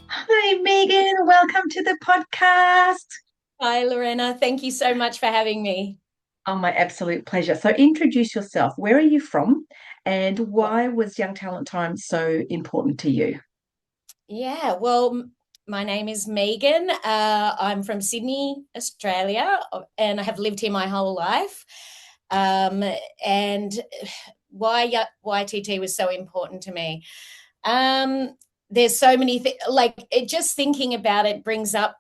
Hi, Megan. Welcome to the podcast. Hi, Lorena. Thank you so much for having me. Oh, my absolute pleasure. So, introduce yourself. Where are you from, and Yeah, why was Young Talent Time so important to you? my name is Megan. I'm from Sydney, Australia, and I have lived here my whole life. Um, and why YTT was so important to me. Um, there's so many things, just thinking about it brings up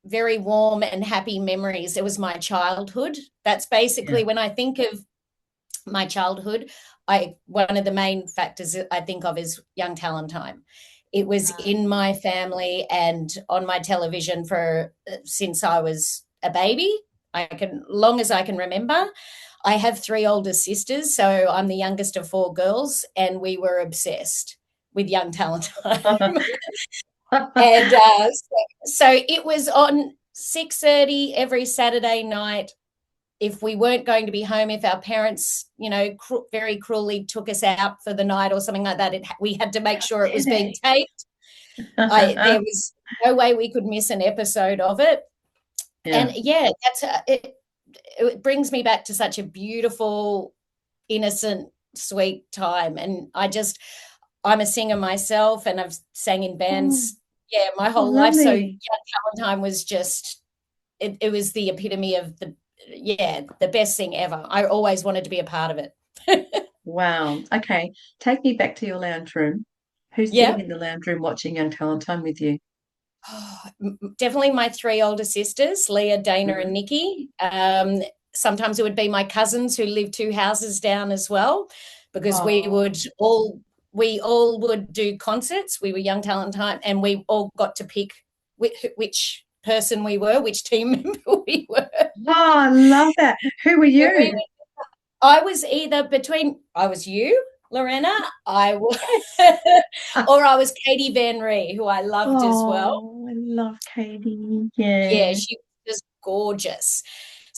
very warm and happy memories. It was my childhood. That's Yeah. basically when I think of my childhood, I one of the main factors I think of is Young Talent Time. It was in my family and on my television for since I was a baby. I can long as I can remember. I have three older sisters, so I'm the youngest of four girls, and we were obsessed with Young Talent Time. And so it was on 6:30 every Saturday night. If we weren't going to be home, if our parents, very cruelly took us out for the night or something like that, we had to make sure it was being Really? taped. There was no way we could miss an episode of it. And Yeah. yeah, it brings me back to such a beautiful, innocent, sweet time. And I'm a singer myself, and I've sang in Oh, bands, yeah, my oh, whole life. So Young lovely. Talent Time was just it was the epitome of the best thing ever. I always wanted to be a part of it. Wow. Okay. Take me back to your lounge room. Who's sitting Yeah. in the lounge room watching Young Talent Time with you? Oh, definitely my three older sisters, Leah, Dana, and Mhm. Nikki. Sometimes it would be my cousins who lived two houses down as well, because Oh, we all would do concerts. We were Young Talent Time, and we all got to pick which person we were, which team member we were. oh, I love that. Who were Yeah, you? I was either between I was you, Lorena, I was, Yes. or I was Katie Van Ree, who I loved as well. Oh, I love Katie. Yeah, Yeah. she was just gorgeous.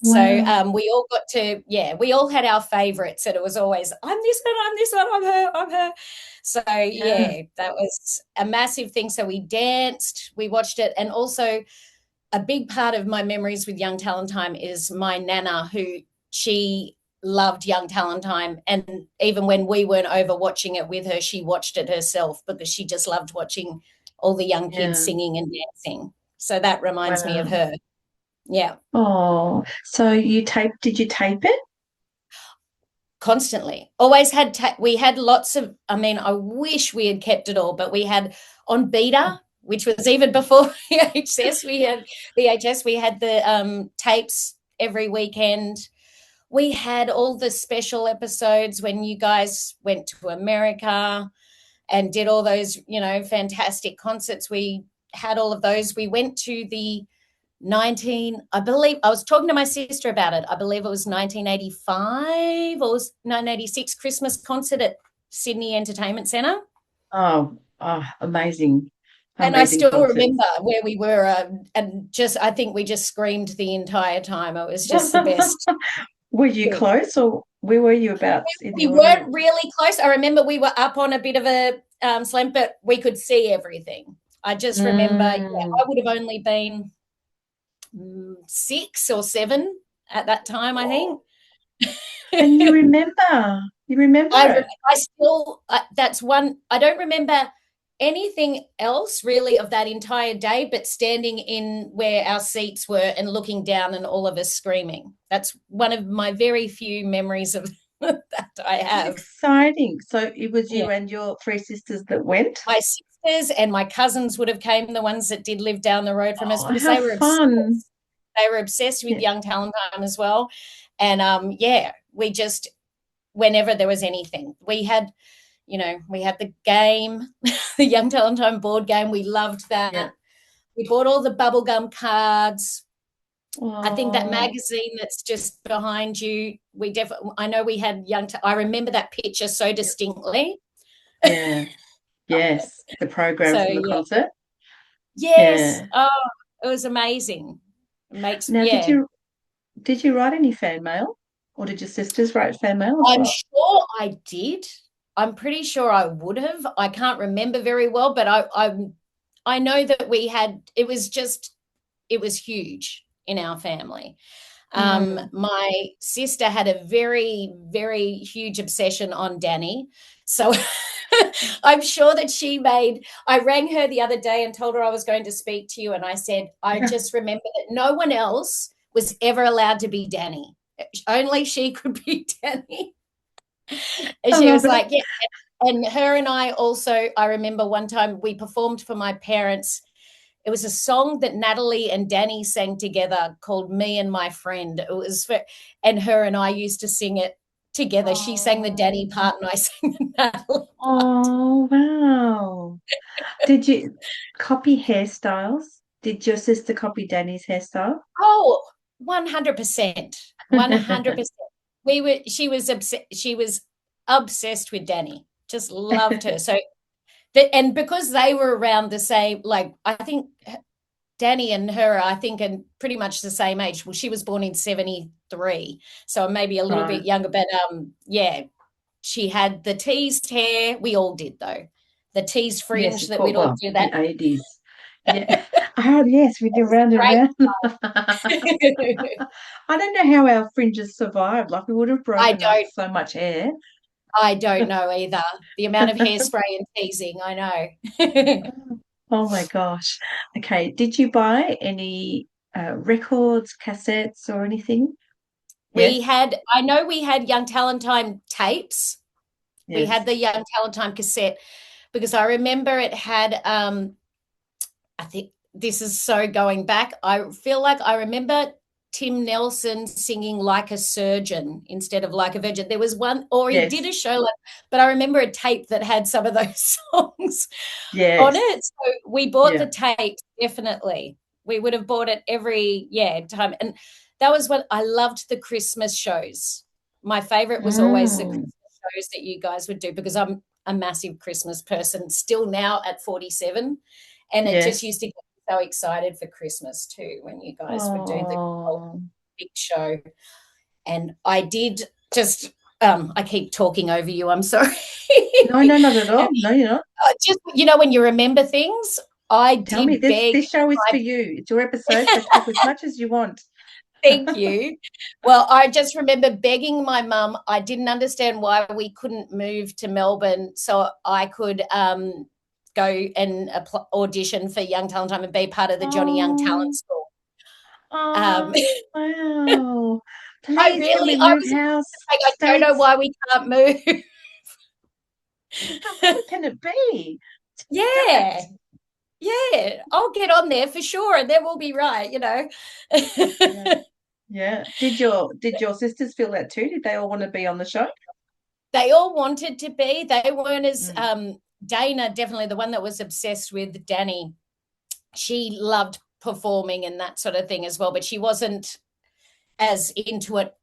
So Wow. we all had our favorites, and it was always, I'm this one, I'm this one, I'm her. So Yeah. yeah, that was a massive thing. So we danced, we watched it, and also a big part of my memories with Young Talent Time is my nana, who she loved Young Talent Time. And even when we weren't over watching it with her, she watched it herself because she just loved watching all the young kids Yeah. singing and dancing. So that reminds me of Wow. her. Yeah, Oh, so did you tape it? constantly. Always we had lots of, I mean, I wish we had kept it all, but we had on Beta, which was even before VHS, we had the tapes every weekend. We had all the special episodes when you guys went to America and did all those, fantastic concerts. We had all of those. We went to the 19, I believe, I was talking to my sister about it. I believe it was 1985 or 1986 Christmas concert at Sydney Entertainment Centre. Oh, oh, amazing. And I Amazing still concerts. remember where we were, and I think we just screamed the entire time. It was just the best Were you thing. close or where were you about in the We weren't audience? really close. I remember we were up on a bit of a slant, but we could see everything. I just remember, yeah, Mm. I would have only been 6 or 7 at that time, I Oh, think. and you remember it. I still, that's one, I don't remember anything else really of that entire day, but standing in where our seats were and looking down and all of us screaming. That's one of my very few memories of that I How have. exciting. So it was Yeah. you and your three sisters that went? My sisters and my cousins would have came, the ones that did live down the road from us, Oh, because how fun. they were obsessed with Yeah. Young Talent Time as well. And yeah, we just, whenever there was anything, we had the game, the Young Talent Time board game. We loved Yeah. that. We bought all the bubblegum cards. I think that Oh, magazine that's just behind you, I know we had I remember that picture so yeah. distinctly. Yeah. Yes. The program So from the yeah. concert. Yes. Yeah. Oh, it was amazing. It makes, Now, did yeah. you? Did you write any fan mail, or did your sisters write fan mail as I'm well? sure I did. I'm pretty sure I would have. I can't remember very well, but I know that we had, it was huge in our family. Mm. My sister had a very, very huge obsession on Danny. So I'm sure that I rang her the other day and told her I was going to speak to you. And I said, I just remember that no one else was ever allowed to be Danny. Only she could be Danny. And I she love was it. like, yeah. And her and I also, I remember one time we performed for my parents. It was a song that Natalie and Danny sang together called Me and My Friend. And her and I used to sing it together. She sang the Oh, Danny part and I sang the Natalie part. oh, wow. Did you copy hairstyles? Did your sister copy Danny's hairstyle? Oh, 100%. 100%. She was obsessed with Danny. Just loved her. So and because they were around the same, like I think Danny and her, I think, are pretty much the same age. Well, she was born in 73, so maybe a little bit Right. younger, but yeah, she had the teased hair. We all did, though. The teased Yes, fringe of that course. we'd all Well, do that. the 80s. Yeah. Oh, yes, we do round and Great. round. I don't know how our fringes survived. Like we would have I broken up don't so much hair. I don't know either. The amount of hairspray and teasing, I know. Oh my gosh. Okay. Did you buy any records, cassettes, or anything? Yes. I know we had Young Talentine tapes. We had Yes. the Young Talentine cassette because I remember it had I think this is so going back. I feel like I remember Tim Nelson singing Like a Surgeon instead of Like a Virgin. There was one, or he did Yes. a show like, but I remember a tape that had some of those songs on Yes. it. So we bought the Yeah. tape, definitely. We would have bought it every, time. And that was what I loved, the Christmas shows. My favorite was always the Mm. Christmas shows that you guys would do because I'm a massive Christmas person still now at 47. And it just Yes. used to get me so excited for Christmas too when you guys would do the Oh. big show. And I did just, I keep talking over you. I'm sorry. No, no, not at all. No, you're not. Just, when you remember things, I Tell me, did this beg this show is my for you. It's your episode, so talk as much as you want. thank you. Well, I just remember begging my mum. I didn't understand why we couldn't move to Melbourne so I could go and audition for Young Talent Time and be part of the Johnny Young Talent Oh, School. Um, oh, wow. I Please, can really, we I move was house, like, I don't know states? why we can't move. How good can it be? Yeah, That. yeah, I'll get on there for sure, and then we'll be right. Yeah. Yeah. Did your sisters feel that too? Did they all want to be on the show? They all wanted to be. They weren't as Mm. Dana, definitely the one that was obsessed with Danny. She loved performing and that sort of thing as well, but she wasn't as into it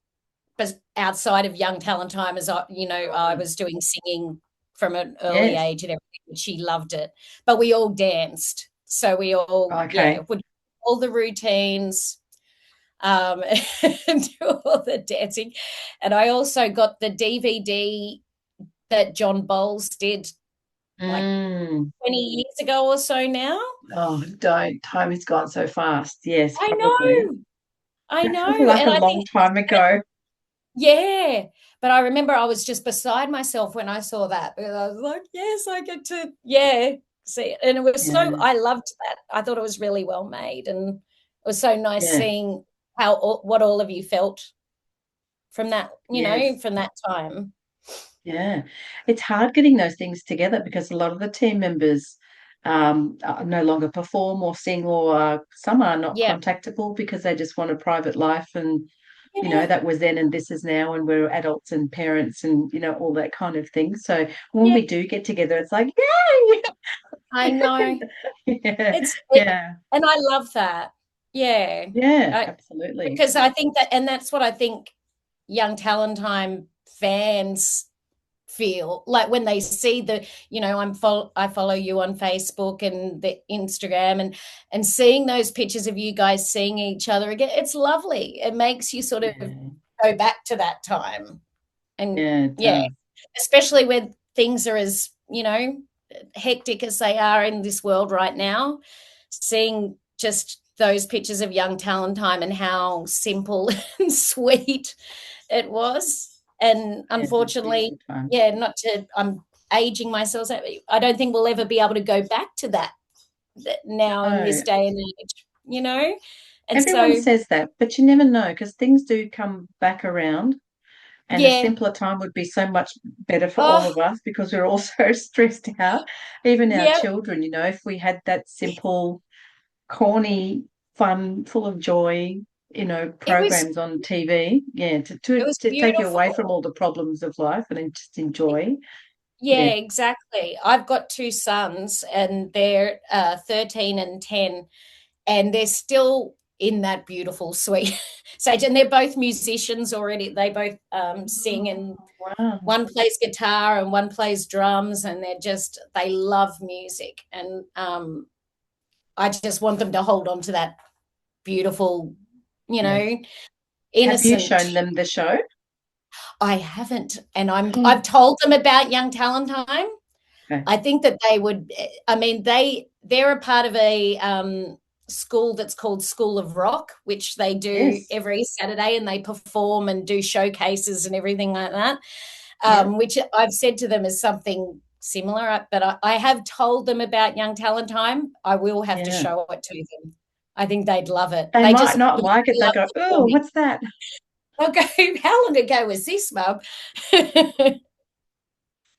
outside of Young Talent Time as I Mm. was doing singing from an early Yes. age and everything. She loved it, but we all danced, so we all Okay. would all the routines, and do all the dancing. And I also got the DVD that John Bowles did like Mm. 20 years ago or so now. Oh, don't. Time has gone so fast. Yes, I probably. know, I That feels know. like And a I think, long time ago. yeah. But I remember I was just beside myself when I saw that because I was like, yes, I get to, see it. And it was Yeah. I loved that. I thought it was really well made. And it was so nice Yeah. seeing what all of you felt from that, Yes. from that time. Yeah, it's hard getting those things together because a lot of the team members no longer perform or sing, or some are not Yeah. contactable because they just want a private life. And, Yeah. that was then and this is now, and we're adults and parents and, all that kind of thing. So when Yeah. we do get together, it's like, yay! I know. Yeah, It's yeah, and I love that. Yeah. yeah, I, absolutely. because I think that, and that's what I think Young Talent Time fans feel like when they see the, I follow you on Facebook and the Instagram, and seeing those pictures of you guys seeing each other again, it's lovely. It makes you sort of Yeah. go back to that time. And Yeah, it yeah, does. especially when things are as, hectic as they are in this world right now, seeing just those pictures of young Talentine and how simple and sweet it was. And Yeah, it was unfortunately, beautiful time. yeah, I'm aging myself. I don't think we'll ever be able to go back to that now in this No, day and age. And everyone so, says that, but you never know because things do come back around. And a yeah. simpler time would be so much better for all Oh, of us because we're all so stressed out. Even our yeah. children, if we had that simple, corny, fun, full of joy, It was programs on TV, yeah, to, it to, was to take you away from beautiful. all the problems of life and then just enjoy. Yeah, Yeah, exactly. I've got two sons, and they're 13 and 10, and they're still in that beautiful, sweet stage. And they're both musicians already. They both sing, and wow. one plays guitar and one plays drums, and they love music. And I just want them to hold on to that beautiful, you Yes. know, Have you innocent. shown them the show? I haven't, and I've Mm. told them about Young Talentine. Okay. I think that they would. I mean, they're a part of a school that's called School of Rock, which they do Yes. every Saturday, and they perform and do showcases and everything like that. Yeah. Which I've said to them is something similar, but I have told them about Young Talentine. I will have to Yeah. show it to them. I think they'd love it. They They might just not like it. They love go, oh, performing. what's that? They'll go, how long ago was this, Mum?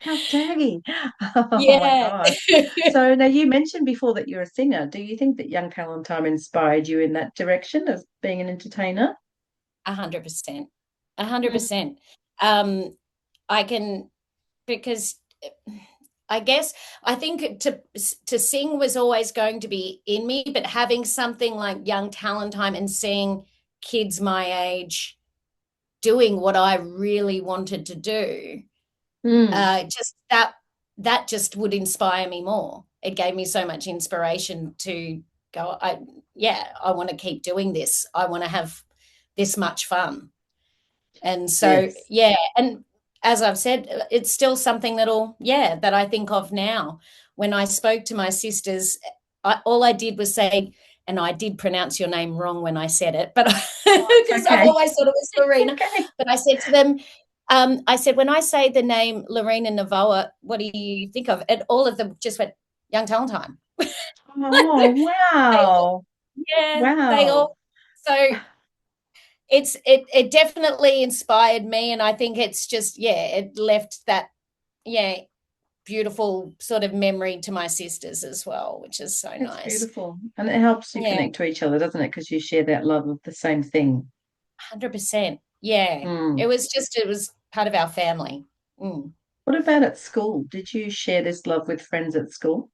How daggy. Oh my Yeah. gosh. So now you mentioned before that you're a singer. Do you think that Young Callum inspired you in that direction of being an entertainer? 100%. Mm. 100%. I can, because I guess I think to sing was always going to be in me, but having something like Young Talentine and seeing kids my age doing what I really wanted to do, Mm. just that just would inspire me more. It gave me so much inspiration to go, I want to keep doing this. I want to have this much fun. And so, Yes. yeah, and as I've said, it's still something that I think of now. When I spoke to my sisters, all I did was say, and I did pronounce your name wrong when I said it, but Oh, it's because I've okay. always thought it was It's Lorena. okay. But I said to them, I said, when I say the name Lorena Navoa, what do you think of? And all of them just went, Young Talentine. Oh, wow. Yeah, they Wow. all. So it definitely inspired me, and I think it's just, it left that, yeah, beautiful sort of memory to my sisters as well, which is so It's nice. beautiful. And it helps you Yeah, connect to each other, doesn't it? Because you share that love of the same thing. 100%. Yeah, Mm. it was part of our family. Mm. What about at school? Did you share this love with friends at school?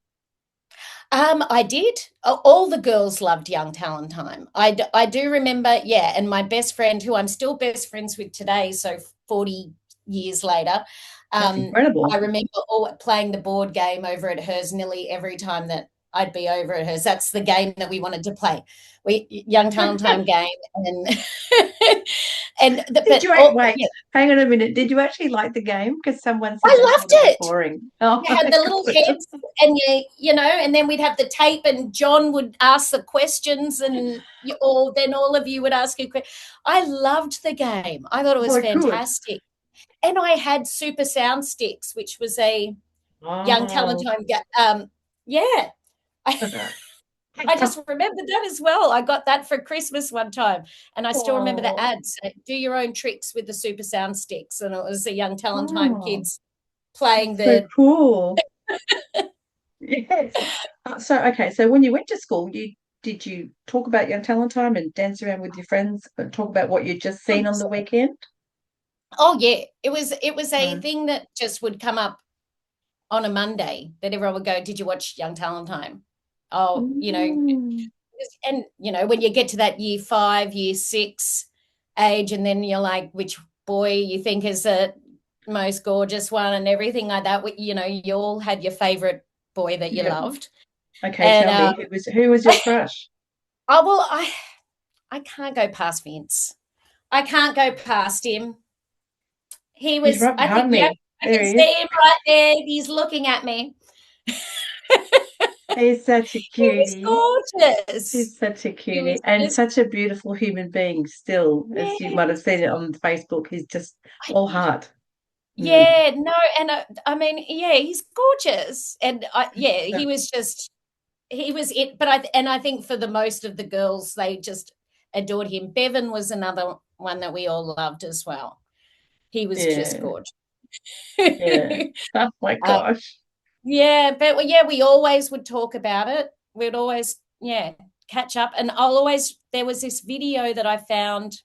I did. All the girls loved Young Talentine. I do remember, yeah, and my best friend, who I'm still best friends with today, so 40 years later, That's I incredible. remember playing the board game over at hers nearly every time that I'd be over at hers. That's the game that we wanted to play. Young Talentine game, and Did but you wait? yeah, Hang on a minute. Did you actually like the game? Because someone said I they loved thought it was it. boring. Oh, You had the little good. heads, and and then we'd have the tape, and John would ask the questions, and then all of you would ask a question. I loved the game. I thought it was Oh, good. fantastic. And I had Super Sound Sticks, which was a Young Oh. Talentine game. Yeah, I, I just remembered that as well. I got that for Christmas one time, and I still remember the Oh, ads. Do your own tricks with the Super Sound Sticks, and it was the Young Talentine oh, kids playing that's so the. cool. Yes. Okay. So when you went to school, did you talk about your talent time and dance around with your friends and talk about what you'd just seen on the weekend? Oh yeah, it was a Mm. thing that just would come up on a Monday that everyone would go, "Did you watch Young Talentine?" Oh, Mm. and when you get to that year 5, year 6 age, and then you're like, which boy you think is most gorgeous one and everything like that. You know, you all had your favorite boy that you Yeah. loved. Okay, And tell me, who was your crush? oh well, I can't go past Vince. I can't go past him. He He's was, right I think, behind yep, me. I There can he is. see him right there. He's looking at me. He's such a He was cutie. gorgeous. He's such a He cutie was and just, such a beautiful human being still, as you might have yes. seen it on Facebook. He's just all heart. Mm. Yeah, no, and I mean, yeah, he's gorgeous. And yeah, Yeah. he was it. But I think for the most of the girls, they just adored him. Bevan was another one that we all loved as well. He was just Yeah. gorgeous. Yeah. Oh my um, gosh. yeah, but yeah, we always would talk about it. We'd always, yeah, catch up. And there was this video that I found,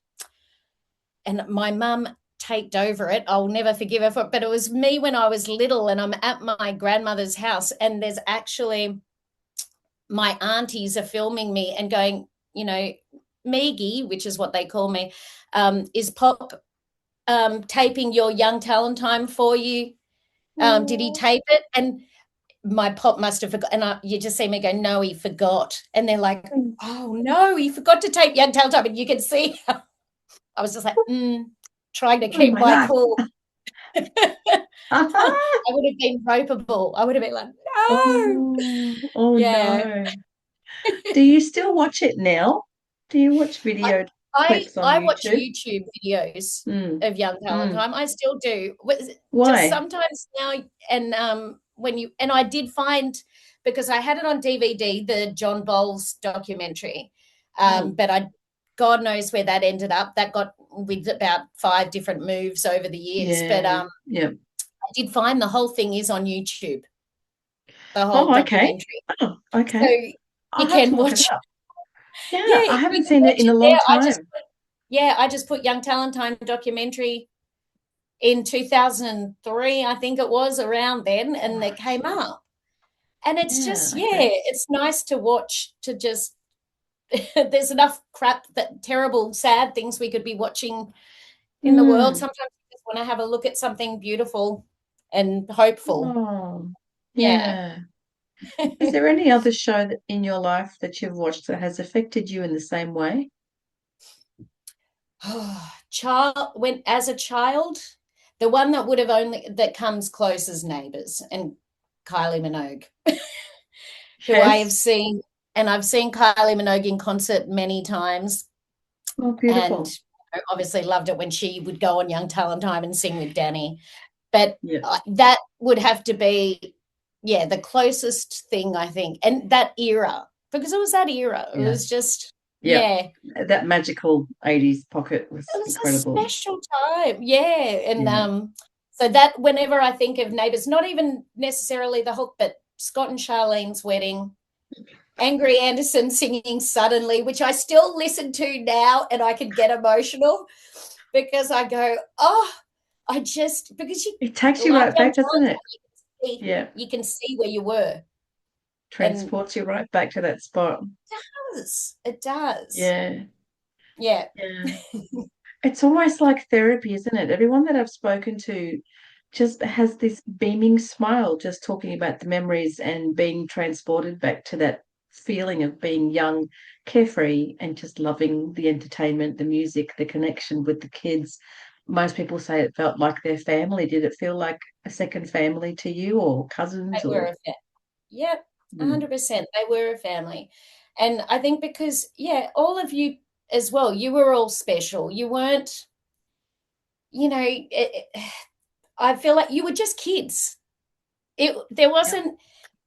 and my mum taped over it. I'll never forgive her for it, but it was me when I was little and I'm at my grandmother's house, and there's actually my aunties are filming me and going, you know, Meggie, which is what they call me, is Pop taping your young talent time for you? Did he Oh, tape it? And my pop must have forgot. And you just see me go, no, he forgot. And they're like, oh no, he forgot to tape young talent time. And you can see I was just like, trying to oh keep my my God. cool. I would have been ropeable. I would have been like, no. Oh, oh Yeah. no. Do you still watch it now? Do you watch I, video I clips on I watch YouTube? YouTube videos Mm. of Young Talent Mm. Time. I still do. Just Why? sometimes now, and I did find, because I had it on DVD, the John Bowles documentary, Mm. but God knows where that ended up. That got with about 5 different moves over the years, but Yeah. Yeah. I did find the whole thing is on YouTube, the whole Oh, okay. documentary. Oh, So okay. I'll you have to can look it watch, up. Yeah, yeah, I you haven't can seen it watch in a it long there. time. I just put Young Talent Time documentary in 2003, I think it was, around then, and it Right. came up. And it's Yeah, just, yeah, okay. it's nice to watch, to just, there's enough crap, that terrible, sad things we could be watching in the world. Mm. Sometimes you just want to have a look at something beautiful and hopeful. Oh, Yeah. yeah. Is there any other show that in your life that you've watched that has affected you in the same way? As a child, the one that would have only that comes close is Neighbours, and Kylie Minogue, who I have Yes. seen, and I've seen Kylie Minogue in concert many times, Oh, and beautiful. I obviously loved it when she would go on Young Talent Time and sing with Danny. But Yeah. that would have to be, yeah, the closest thing, I think, and that era, because it was that era. It Yeah. was just, Yeah. yeah, That magical 80s pocket it was was a incredible. special time. Yeah. And Yeah. so that whenever I think of Neighbours, not even necessarily the hook, but Scott and Charlene's wedding, Angry Anderson singing Suddenly, which I still listen to now, and I can get emotional because I go, oh, because you It takes you like right Young back, doesn't Talent, it? Yeah. you can see where you were. And Transports you right back to that spot. it does. Yeah. Yeah. Yeah. It's almost like therapy, isn't it? Everyone that I've spoken to just has this beaming smile just talking about the memories and being transported back to that feeling of being young, carefree, and just loving the entertainment, the music, the connection with the kids. Most people say it felt like their family. Did it feel like a second family to you, or cousins, They were or? a family. Yep, Mm. 100%. They were a family. And I think because, yeah, all of you as well, you were all special. You weren't, I feel like you were just kids. There Yep. wasn't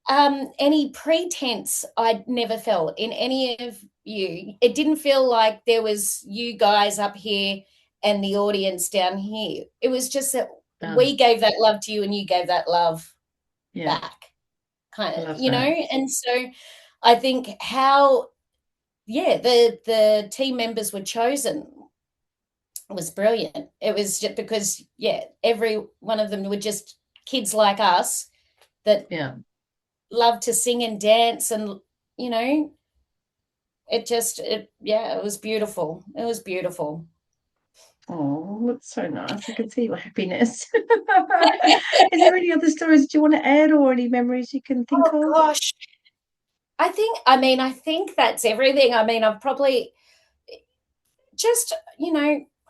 any pretense. I'd never felt in any of you. It didn't feel like there was you guys up here and the audience down here. It was just that Um, we gave that love to you and you gave that love yeah, back, kind I of, love that. and so I think how, yeah, the team members were chosen was brilliant. It was just because, yeah, every one of them were just kids like us that Yeah. loved to sing and dance, and you know it was beautiful. It was beautiful. Oh, that's so nice. I can see your happiness. Is there any other stories that you want to add or any memories you can think Oh of? gosh. I think that's everything. I mean, I've probably just,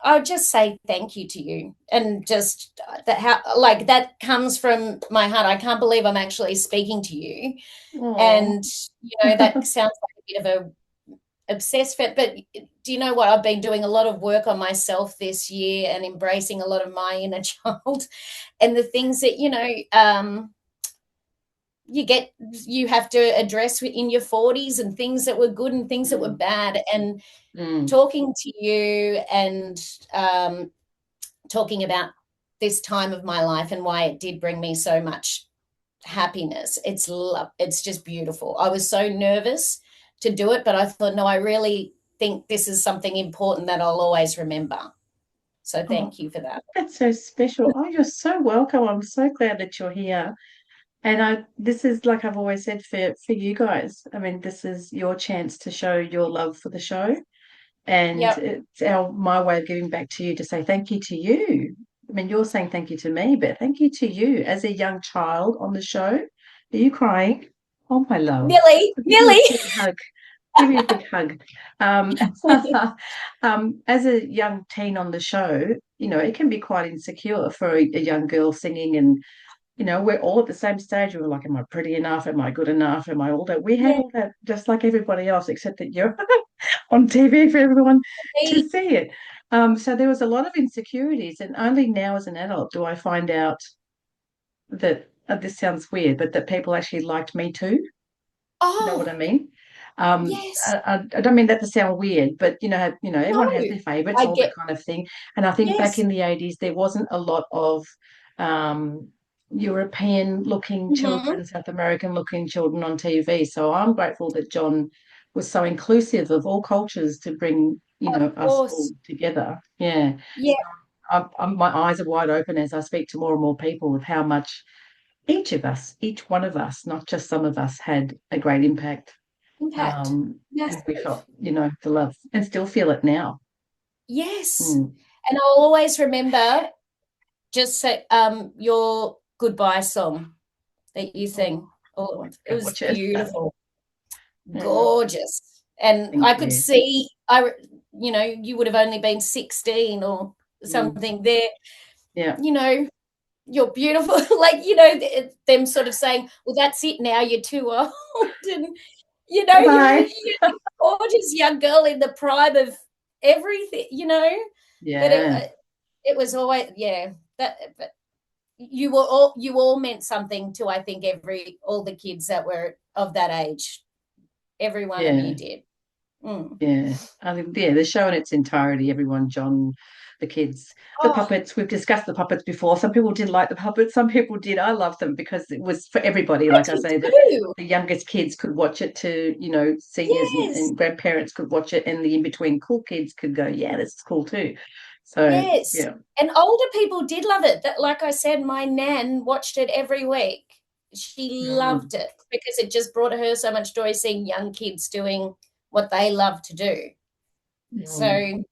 I'll just say thank you to you, and just that, how, like, that comes from my heart. I can't believe I'm actually speaking to you. Oh, And, that sounds like a bit of a obsessed fit, but do you know what? I've been doing a lot of work on myself this year and embracing a lot of my inner child, and the things that, you have to address in your 40s, and things that were good and things that were bad. And mm. talking to you and talking about this time of my life and why it did bring me so much happiness. It's just beautiful. I was so nervous to do it, but I thought, no, I really think this is something important that I'll always remember. So Oh, thank you for that. that's so special. Oh, you're so welcome. I'm so glad that you're here. And this is like I've always said for you guys. I mean, this is your chance to show your love for the show, and Yep. it's my way of giving back to you to say thank you to you. I mean, you're saying thank you to me, but thank you to you as a young child on the show. Are you crying? Oh, my love. Millie, I'll give you a Millie. big hug. Give you a big hug. Um, as a young teen on the show, it can be quite insecure for a young girl singing, and we're all at the same stage. We were like, am I pretty enough? Am I good enough? Am I all that? We had Yeah, all that just like everybody else, except that you're on TV for everyone to me. see it. So there was a lot of insecurities, and only now as an adult do I find out that this sounds weird, but that people actually liked me too. You know what Oh, I mean? yes. I don't mean that to sound weird, but No, everyone has their favourites, I all that get, kind of thing. And I think back yes. in the 80s, there wasn't a lot of European-looking Hmm. children, South American-looking children on TV. So I'm grateful that John was so inclusive of all cultures to bring, Of us all course. together. Yeah. Yeah, My eyes are wide open as I speak to more and more people with how much each of us, each one of us, not just some of us, had a great impact. impact. And we Massive. felt, the love and still feel it now. Yes. Mm. And I'll always remember just say, your goodbye song that you Oh, sing. Oh, it go was watch it. beautiful, Yeah, gorgeous. And I thank could you. see, you would have only been 16 or Mm. something there, Yeah. you know, you're beautiful. Like, them sort of saying, well, that's it now, you're too old. And, you're Bye. a gorgeous young girl in the prime of everything, but Yeah. it was always, yeah, that, but you all meant something to, I think, all the kids that were of that age. Every one of you Yeah. did. Mm. Yeah. I think, yeah, the show in its entirety, everyone, John, the kids, the Oh, puppets, we've discussed the puppets before. Some people didn't like the puppets, some people did. I loved them because it was for everybody. I Like I did say, that too. the youngest kids could watch it to, seniors Yes, and grandparents could watch it, and the in-between cool kids could go, yeah, this is cool too. So, yes. yeah. And older people did love it. That, like I said, my nan watched it every week. She Mm. loved it because it just brought her so much joy seeing young kids doing what they love to do. Mm. So,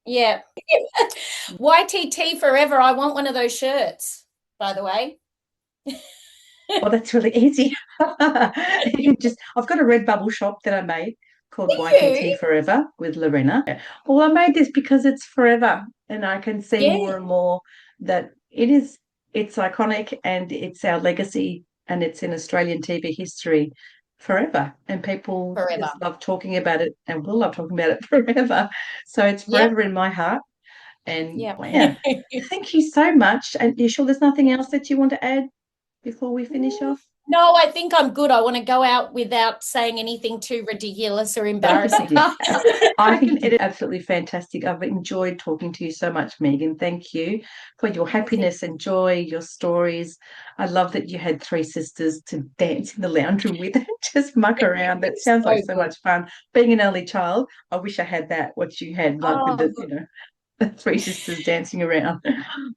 yeah. YTT Forever. I want one of those shirts, by the way. Oh, that's really easy. I've got a Redbubble shop that I made called YTT You? Forever with Lorena. Well, I made this because it's forever, and I can see Yeah, more and more that it's iconic and it's our legacy and it's in Australian TV history forever. And people forever. just love talking about it and will love talking about it forever. So it's Yep, forever in my heart. And yep. wow, thank you so much. And you sure there's nothing else that you want to add before we finish off? No, I think I'm good. I want to go out without saying anything too ridiculous or embarrassing. I think it is absolutely fantastic. I've enjoyed talking to you so much, Megan. Thank you for your Oh, thank happiness and joy, your stories. I love that you had three sisters to dance in the lounge room with and just muck you. around. That It's sounds like so so good. much fun. Being an only child, I wish I had that, what you had, like with Oh, the three sisters dancing around.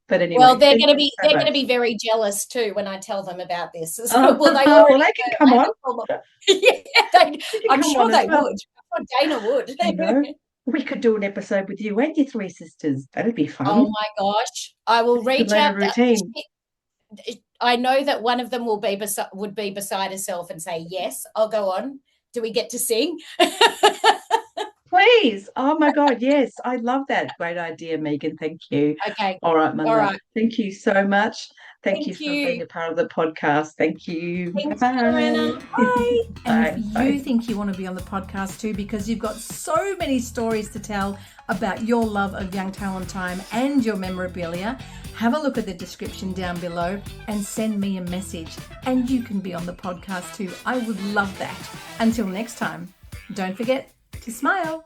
But well, anyway, they're thank going to you be so they're going to much. be very jealous too when I tell them about this. So, Oh, well, they well, already they can were. come I had on. to tell them. Yeah, They can I'm come sure on as they well. would. I'm sure Dana would. You know. We could do an episode with you and your three sisters. That'd be Oh fun. my gosh. I will reach Later out. routine. I know that one of them would be beside herself and say, yes, I'll go on. Do we get to sing? Please. Oh my God. Yes. I love that. Great idea, Megan. Thank you. Okay. All right, my All love. right. Thank you so much. Thank you Thank for being you. a part of the podcast. Thank you. Thanks, Bye. Joanna. Bye. And Bye. if you Bye. think you want to be on the podcast too, because you've got so many stories to tell about your love of Young Talent Time and your memorabilia, have a look at the description down below and send me a message. And you can be on the podcast too. I would love that. Until next time, don't forget to smile.